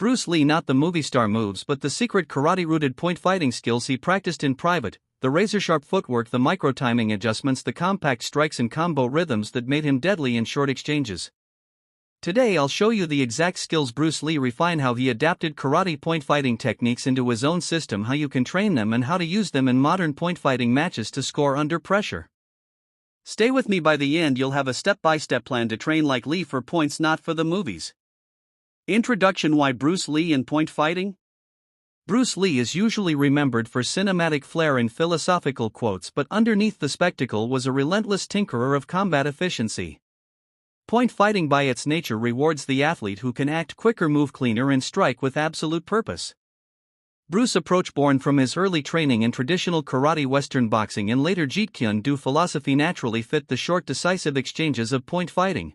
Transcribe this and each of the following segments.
Bruce Lee, not the movie star moves but the secret karate-rooted point fighting skills he practiced in private, the razor-sharp footwork, the micro-timing adjustments, the compact strikes and combo rhythms that made him deadly in short exchanges. Today I'll show you the exact skills Bruce Lee refined, how he adapted karate point fighting techniques into his own system, how you can train them, and how to use them in modern point fighting matches to score under pressure. Stay with me, by the end you'll have a step-by-step plan to train like Lee for points, not for the movies. Introduction: Why Bruce Lee in point fighting? Bruce Lee is usually remembered for cinematic flair and philosophical quotes, but underneath the spectacle was a relentless tinkerer of combat efficiency. Point fighting by its nature rewards the athlete who can act quicker, move cleaner, and strike with absolute purpose. Bruce's approach, born from his early training in traditional karate, Western boxing, and later Jeet Kune Do philosophy, naturally fit the short, decisive exchanges of point fighting.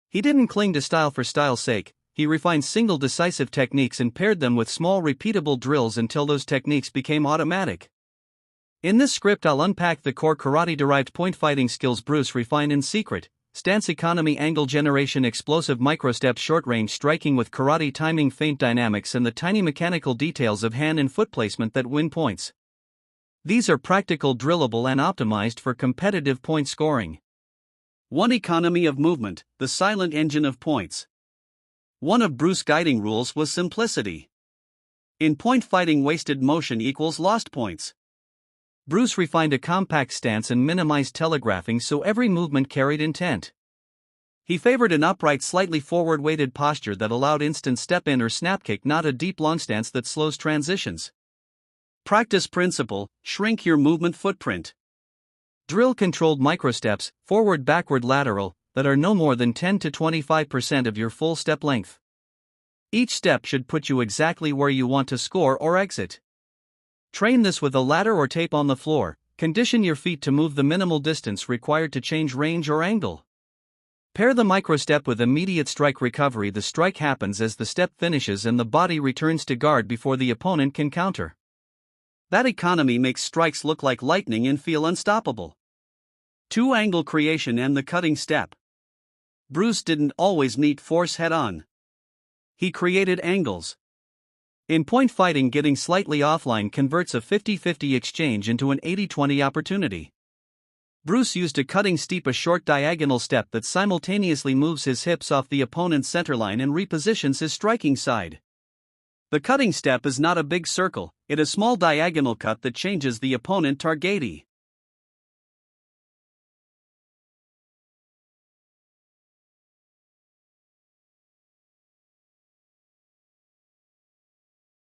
He didn't cling to style for style's sake. He refined single decisive techniques and paired them with small repeatable drills until those techniques became automatic. In this script I'll unpack the core karate-derived point fighting skills Bruce refined in secret: stance economy, angle generation, explosive microsteps, short-range striking with karate timing, feint dynamics, and the tiny mechanical details of hand and foot placement that win points. These are practical, drillable, and optimized for competitive point scoring. 1. Economy of movement, the silent engine of points. One of Bruce's guiding rules was simplicity. In point fighting, wasted motion equals lost points. Bruce refined a compact stance and minimized telegraphing so every movement carried intent. He favored an upright, slightly forward-weighted posture that allowed instant step-in or snap kick, not a deep long stance that slows transitions. Practice principle: shrink your movement footprint. Drill controlled microsteps, forward, backward, lateral, that are no more than 10 to 25% of your full step length. Each step should put you exactly where you want to score or exit. Train this with a ladder or tape on the floor. Condition your feet to move the minimal distance required to change range or angle. Pair the microstep with immediate strike recovery. The strike happens as the step finishes and the body returns to guard before the opponent can counter. That economy makes strikes look like lightning and feel unstoppable. 2. Angle creation and the cutting step. Bruce didn't always meet force head-on. He created angles. In point fighting, getting slightly offline converts a 50-50 exchange into an 80-20 opportunity. Bruce used a cutting steep, a short diagonal step that simultaneously moves his hips off the opponent's centerline and repositions his striking side. The cutting step is not a big circle, it's a small diagonal cut that changes the opponent targetee.